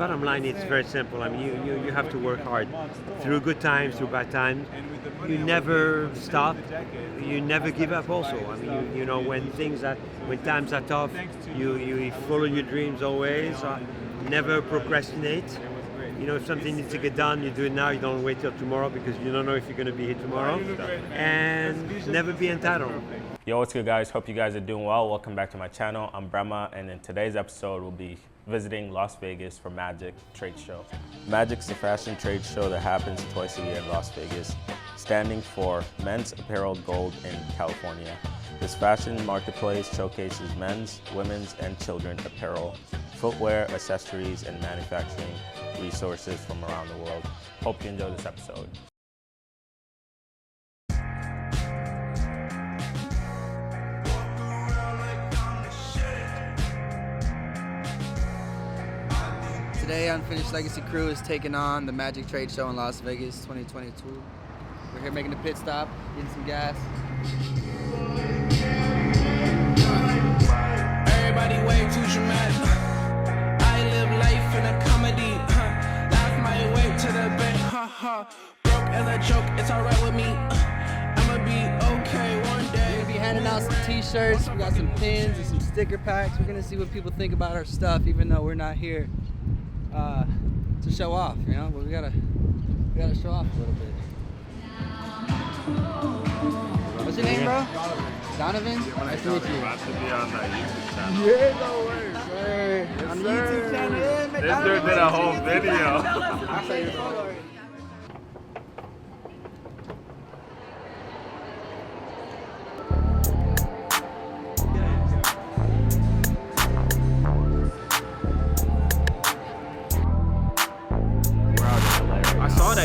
bottom line, it's very simple. I mean, you have to work hard through good times, through bad times. You never stop. You never give up. Also, I mean, you know, when times are tough, you follow your dreams always. Never procrastinate. You know, if something needs to get done, you do it now. You don't wait till tomorrow because you don't know if you're going to be here tomorrow. And never be entitled. Yo, what's good, guys? Hope you guys are doing well. Welcome back to my channel. I'm Brema, and in today's episode, we'll be visiting Las Vegas for Magic Trade Show. Magic's a fashion trade show that happens twice a year in Las Vegas, standing for men's apparel gold in California. This fashion marketplace showcases men's, women's, and children apparel, footwear, accessories, and manufacturing resources from around the world. Hope you enjoy this episode. Today, Unfinished Legacy crew is taking on the Magic Trade Show in Las Vegas 2022. We're here making a pit stop, getting some gas. Everybody way too dramatic. I live life in a comedy. Laugh my way to the bank. Broke as a joke, it's alright with me. I'ma be okay one day. We're gonna be handing out some t-shirts. We got some pins and some sticker packs. We're gonna see what people think about our stuff, even though we're not here to show off, you know, but we gotta show off a little bit. What's your name, bro? Donovan? Nice to meet you. About to be on the YouTube channel. Yeah, no way, sir. On the YouTube channel, yeah, man. This dude did a whole video. I'll show you the photo already.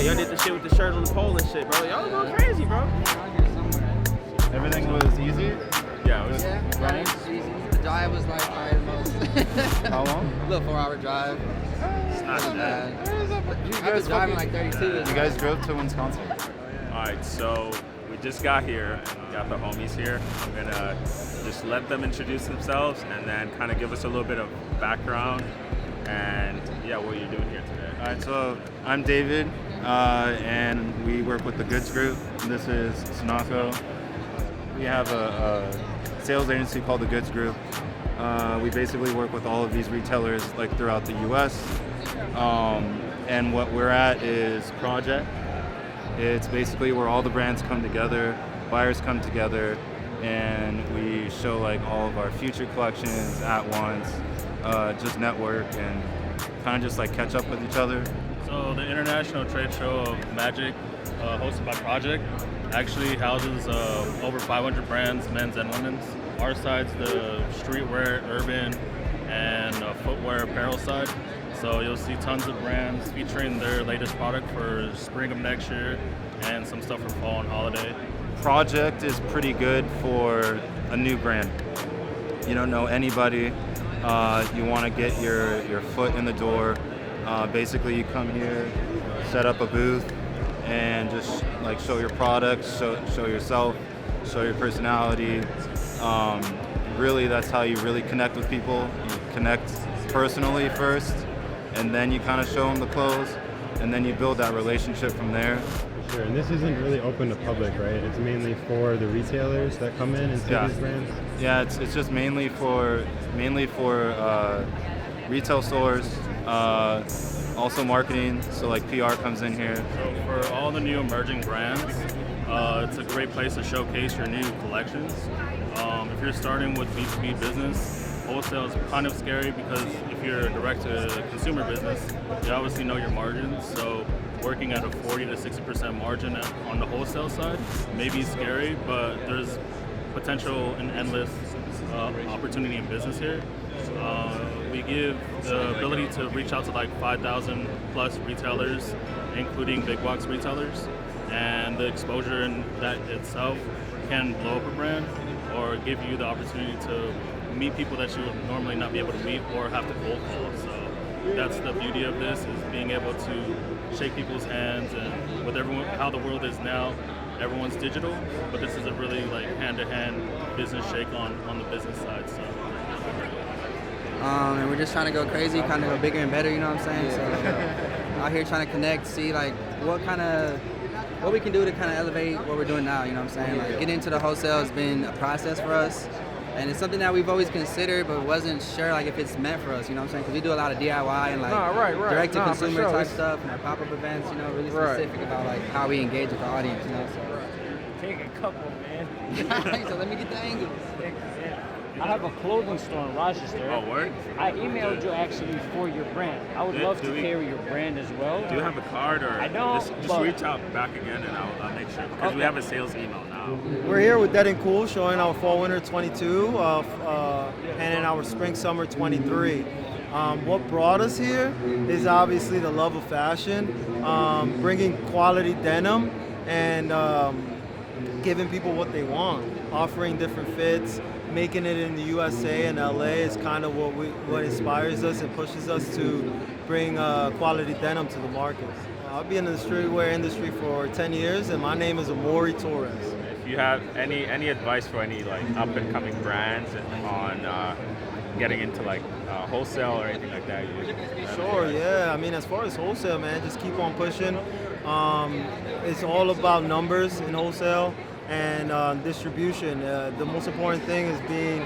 Y'all did the shit with the shirt on the pole and shit, bro. Y'all going crazy, bro. Everything was easy? Yeah, it was Right, easy. The drive was like probably the most. How long? A little 4-hour drive. it's not bad. I've been driving like 32. You guys drove to Wisconsin? Alright, so we just got here and we got the homies here. I'm gonna just let them introduce themselves and then kind of give us a little bit of background and yeah, what you're doing here today. All right, so I'm David, and we work with the Goods Group. This is Sonako. We have a sales agency called the Goods Group. We basically work with all of these retailers like throughout the U.S. And what we're at is Project. It's basically where all the brands come together, buyers come together, and we show like all of our future collections at once. Just network and kind of just like catch up with each other. So the International Trade Show of Magic, hosted by Project, actually houses over 500 brands, men's and women's. Our side's the streetwear, urban, and footwear apparel side. So you'll see tons of brands featuring their latest product for spring of next year and some stuff for fall and holiday. Project is pretty good for a new brand. You don't know anybody. You want to get your foot in the door. Basically, you come here, set up a booth, and just like show your products, show yourself, show your personality. Really, that's how you really connect with people. You connect personally first, and then you kind of show them the clothes, and then you build that relationship from there. Sure, and this isn't really open to public, right? It's mainly for the retailers that come in and see these brands? Yeah, it's just mainly for retail stores, also marketing, so like PR comes in here. So for all the new emerging brands, it's a great place to showcase your new collections. If you're starting with B2B business, wholesale is kind of scary because if you're a direct-to-consumer business, you obviously know your margins. So working at a 40 to 60% margin on the wholesale side may be scary, but there's potential and endless opportunity in business here. We give the ability to reach out to like 5,000 plus retailers, including big box retailers, and the exposure in that itself can blow up a brand or give you the opportunity to meet people that you would normally not be able to meet or have to cold call. So that's the beauty of this, is being able to shake people's hands, and with everyone, how the world is now, everyone's digital, but this is a really like hand-to-hand business shake on the business side. So and we're just trying to go crazy, kind of go bigger and better. You know what I'm saying? So out here trying to connect, see like what we can do to kind of elevate what we're doing now. You know what I'm saying? Like getting into the wholesale has been a process for us. And it's something that we've always considered, but wasn't sure like if it's meant for us. You know what I'm saying? Because we do a lot of DIY and like direct-to-consumer type stuff, and our pop-up events. You know, really specific about like how we engage with the audience. You know, so Take a couple, man. so let me get the angles. I have a clothing store in Rochester. Oh, word? I emailed you actually for your brand. I would love to carry your brand as well. Do you have a card, or I don't, just reach out back again and I'll make sure, because we have a sales email now. We're here with Dead and Cool, showing our fall winter 22 and in our spring summer 23. What brought us here is obviously the love of fashion, bringing quality denim and giving people what they want, offering different fits. Making it in the USA and LA is kind of what inspires us and pushes us to bring quality denim to the market. I've been in the streetwear industry for 10 years, and my name is Amori Torres. If you have any advice for any like up and coming brands on getting into like wholesale or anything like that, Sure, yeah. I mean, as far as wholesale, man, just keep on pushing. It's all about numbers in wholesale and distribution. The most important thing is being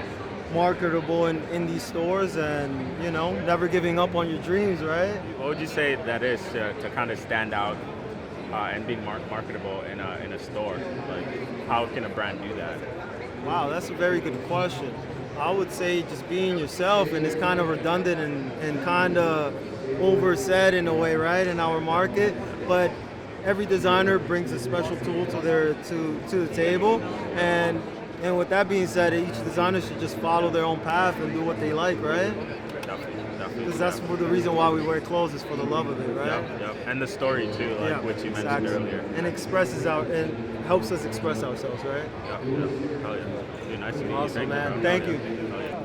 marketable in these stores, and never giving up on your dreams, right? What would you say that is to kind of stand out and being marketable in a store? Like, how can a brand do that? Wow, that's a very good question. I would say just being yourself, and it's kind of redundant and kind of oversaid in a way, right, in our market, but every designer brings a special tool to the table, and with that being said, each designer should just follow their own path and do what they like, right? Definitely. Because that's the reason why we wear clothes, is for the love of it, right? Yep. And the story too, like which you mentioned earlier. And expresses out and helps us express ourselves, right? Yep. Hell yeah. Dude, nice to meet you. Awesome, man. You, Thank Hell you. Yeah. Hell yeah.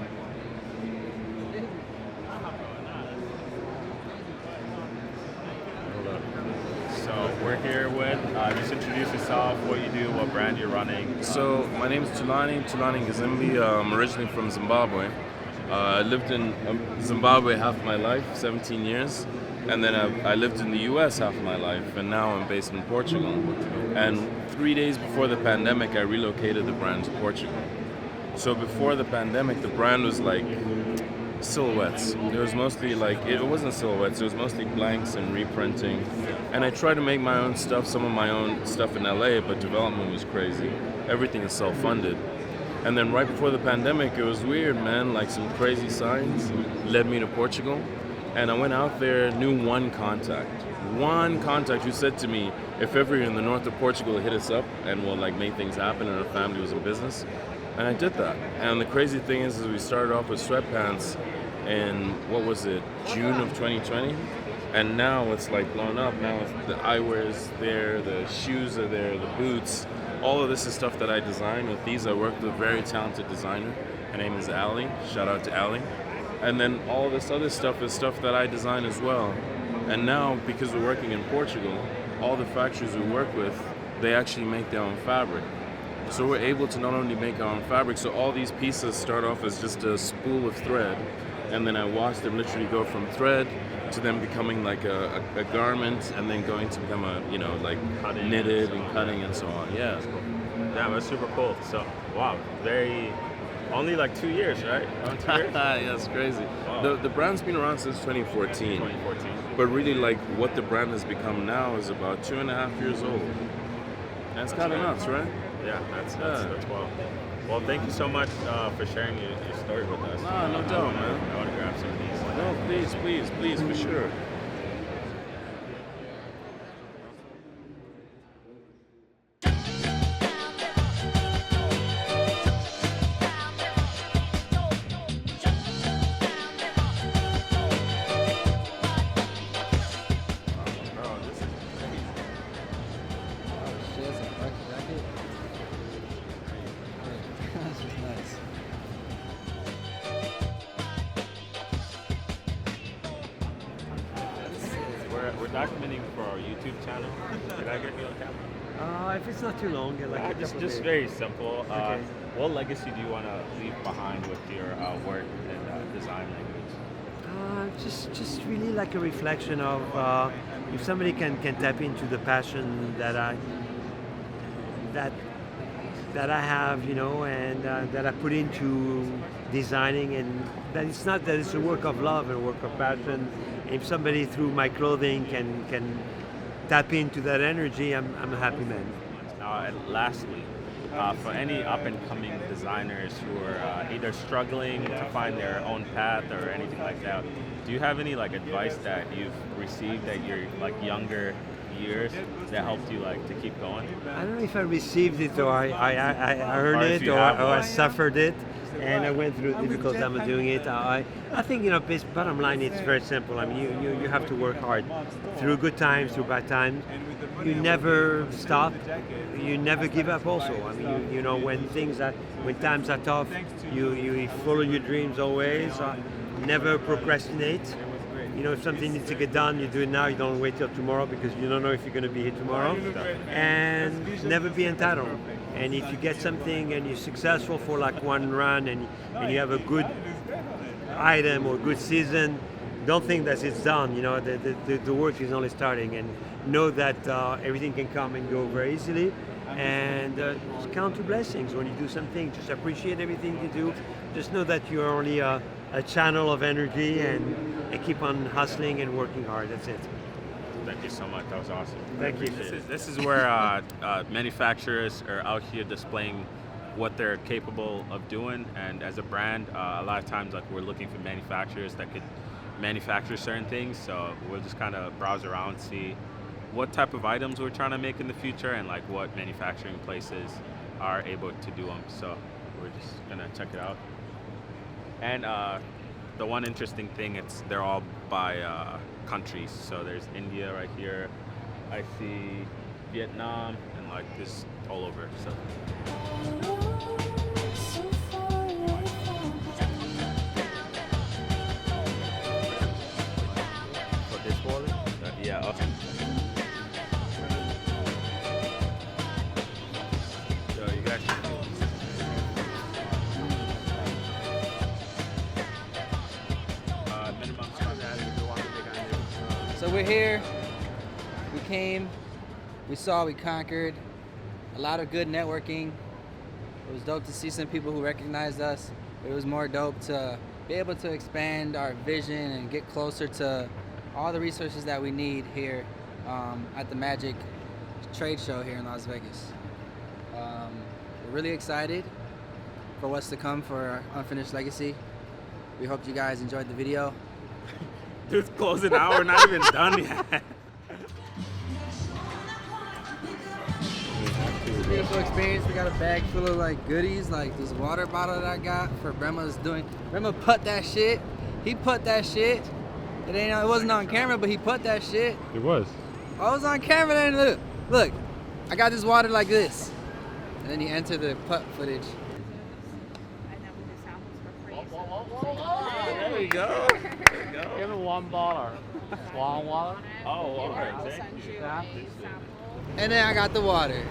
So we're here with, just introduce yourself, what you do, what brand you're running. So my name is Tulani Gazimbi. I'm originally from Zimbabwe. I lived in Zimbabwe half my life, 17 years, and then I lived in the US half my life, and now I'm based in Portugal. And 3 days before the pandemic, I relocated the brand to Portugal. So before the pandemic, the brand was like silhouettes. It was mostly like, it wasn't silhouettes, it was mostly blanks and reprinting. And I tried to make my own stuff, some of my own stuff in LA, but development was crazy. Everything is self-funded. And then right before the pandemic, it was weird, man, like some crazy signs led me to Portugal. And I went out there, knew one contact who said to me, if ever you're in the north of Portugal, hit us up and we'll like make things happen, and our family was in business. And I did that. And the crazy thing is we started off with sweatpants in, June of 2020? And now it's like blown up. Now the eyewear is there, the shoes are there, the boots. All of this is stuff that I designed. With these, I worked with a very talented designer. Her name is Ali. Shout out to Ali. And then all this other stuff is stuff that I design as well. And now, because we're working in Portugal, all the factories we work with, they actually make their own fabric. So we're able to not only make our own fabric, so all these pieces start off as just a spool of thread, and then I watch them literally go from thread to them becoming like a garment, and then going to become like cutting, knitted and cutting and so on. Yeah. Yeah, that's super cool. So, wow, only like 2 years, right? 2 years? Yeah, it's crazy. Wow. The brand's been around since 2014. But really, like, what the brand has become now is about 2.5 years old. And it's kind of nuts, right? Yeah, that's wild. Well, thank you so much for sharing your story with us. No doubt, man. I want to grab some of these. No, please, for sure. we're documenting for our YouTube channel. Can I get you on camera? If it's not too long, like a couple Just days. very simple. Okay. What legacy do you want to leave behind with your work and design language? Just really like a reflection of if somebody can tap into the passion that I have, you know, and that I put into designing, and that it's not that it's a work of love and a work of passion. If somebody through my clothing can tap into that energy, I'm a happy man. And lastly, for any up-and-coming designers who are either struggling to find their own path or anything like that, do you have any like advice that you've received at your like younger years that helped you like to keep going? I don't know if I received it or I heard Or if it you or have I one. suffered it, and I went through a difficult time of doing it. I think, you know, bottom line, it's very simple. I mean, you have to work hard through good times, through bad times. You never stop. You never give up. Also, I mean, you know, when times are tough, you follow your dreams always. Never procrastinate. You know, if something needs to get done, you do it now. You don't wait till tomorrow because you don't know if you're going to be here tomorrow. And never be entitled. And if you get something and you're successful for like one run and you have a good item or good season, don't think that it's done. You know, the work is only starting, and know that everything can come and go very easily. And just count your blessings when you do something. Just appreciate everything you do. Just know that you're only a channel of energy, and keep on hustling and working hard. That's it. Thank you so much. That was awesome. Thank you. This is where manufacturers are out here displaying what they're capable of doing, and as a brand, a lot of times like we're looking for manufacturers that could manufacture certain things. So we'll just kind of browse around, see what type of items we're trying to make in the future, and like what manufacturing places are able to do them. So we're just gonna check it out. And the one interesting thing, they're all by countries. So there's India right here. I see Vietnam, and like this all over. So. For this wallet. Yeah. Okay. So you guys. Minimum So we're here. We came. We saw. We conquered. A lot of good networking. It was dope to see some people who recognized us. It was more dope to be able to expand our vision and get closer to all the resources that we need here at the Magic trade show here in Las Vegas. We're really excited for what's to come for our Unfinished Legacy. We hope you guys enjoyed the video. Dude's closing out. We're not even done yet. Beautiful experience. We got a bag full of like goodies, like this water bottle that I got for Brema's doing. Brema put that shit. He put that shit. It wasn't on camera, but he put that shit. It was. I was on camera then. Look. I got this water like this. And then you enter the putt footage. There we go. There we go. Give it $1. One water. Oh, all right. Thank you. And then I got the water.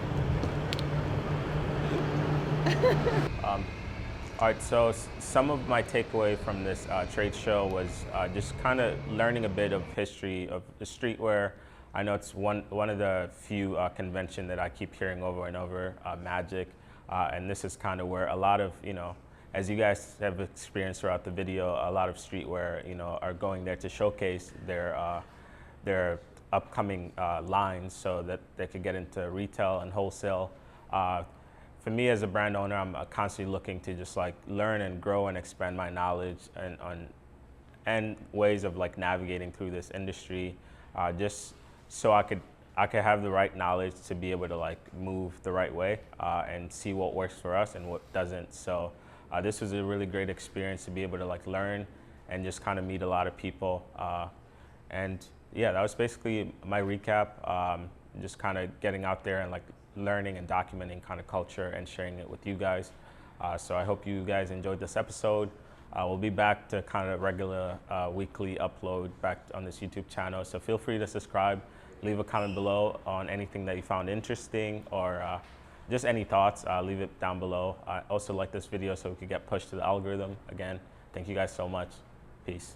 All right, so some of my takeaway from this trade show was just kind of learning a bit of history of the streetwear. I know it's one of the few convention that I keep hearing over and over, Magic, and this is kind of where a lot of, you know, as you guys have experienced throughout the video, a lot of streetwear, you know, are going there to showcase their upcoming lines so that they could get into retail and wholesale. For me as a brand owner, I'm constantly looking to just like learn and grow and expand my knowledge and ways of like navigating through this industry, just so I could have the right knowledge to be able to like move the right way and see what works for us and what doesn't. So this was a really great experience to be able to like learn and just kind of meet a lot of people. And yeah, that was basically my recap. Just kind of getting out there and like learning and documenting kind of culture and sharing it with you guys. So I hope you guys enjoyed this episode. We'll be back to kind of regular weekly upload back on this YouTube channel. So feel free to subscribe, leave a comment below on anything that you found interesting, or just any thoughts, leave it down below. Also like this video so we could get pushed to the algorithm. Again, thank you guys so much. Peace.